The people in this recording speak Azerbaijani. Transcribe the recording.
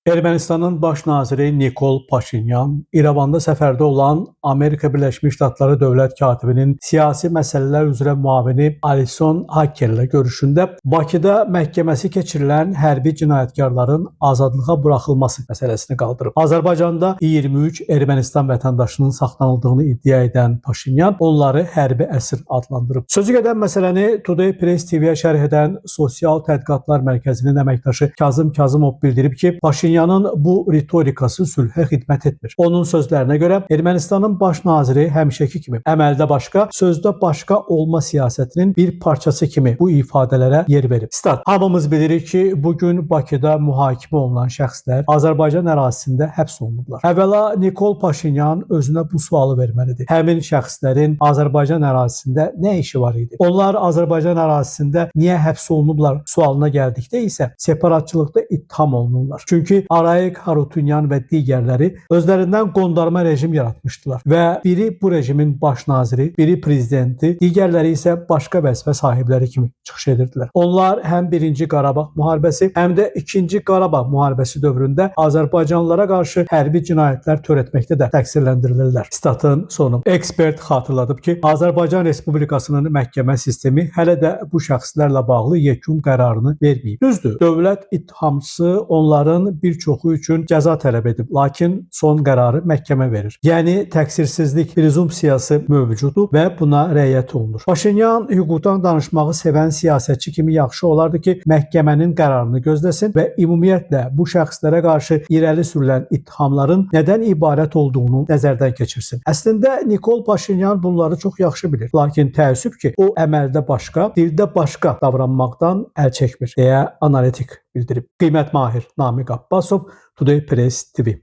Ermənistanın baş naziri Nikol Paşinyan İrəvanda səfərdə olan Amerika Birləşmiş Ştatları dövlət katibinin siyasi məsələlər üzrə müavini Alison Hakkerlə görüşündə Bakıda məhkəməsi keçirilən hərbi cinayətkarların azadlığa buraxılması məsələsini qaldırıb. Azərbaycanda 23 Ermənistan vətəndaşının saxlanıldığını iddia edən Paşinyan onları hərbi əsir adlandırıb. Sözü gedən məsələni Today Press TV-yə şərh edən Sosial Tədqiqatlar Mərkəzinin əməkdaşı Kazım Kazımov bildirib ki, Paşinyanın bu ritorikası sülhə xidmət etmir. Onun sözlərinə görə Ermənistanın baş naziri həmişəki kimi əməldə başqa, sözdə başqa olma siyasətinin bir parçası kimi bu ifadələrə yer verib. Stat: Hamımız bilirik ki, bugün Bakıda mühakimə olunan şəxslər Azərbaycan ərazisində həbs olunublar. Əvvəla Nikol Paşinyan özünə bu sualı verməlidir. Həmin şəxslərin Azərbaycan ərazisində nə işi var idi? Onlar Azərbaycan ərazisində niyə həbs olunublar sualına gəldikdə isə separatçılıqda ittiham olunurlar. Çünki Arayik Harutyunyan və digərləri özlərindən qondarma rejim yaratmışdılar və biri bu rejimin baş naziri, biri prezidenti, digərləri isə başqa vəzifə sahibləri kimi çıxış edirdilər. Onlar həm 1-ci Qarabağ müharibəsi, həm də 2-ci Qarabağ müharibəsi dövründə Azərbaycanlılara qarşı hərbi cinayətlər törətməkdə də təqsirləndirilirlər. Statın sonu. Ekspert xatırladıb ki, Azərbaycan Respublikasının məhkəmə sistemi hələ də bu şəxslərlə bağlı yekun qərarını verməyib. Düzdür, dövlət ittihamçısı onların bir çoxu üçün cəza tələb edib, lakin son qərarı məhkəmə verir. Yəni təqsirsizlik prezumpsiyası mövcuddur və buna riayət olunur. Paşinyan hüquqdan danışmağı sevən siyasətçi kimi yaxşı olardı ki, məhkəmənin qərarını gözləsin və ümumiyyətlə bu şəxslərə qarşı irəli sürülən ittihamların nədən ibarət olduğunu nəzərdən keçirsin. Əslində Nikol Paşinyan bunları çox yaxşı bilir, lakin təəssüf ki, o əməldə başqa, dildə başqa davranmaqdan əl çəkmir, deyə analitik bildirib. Qiymət Mahir Namiq Abbasov, Today Press TV.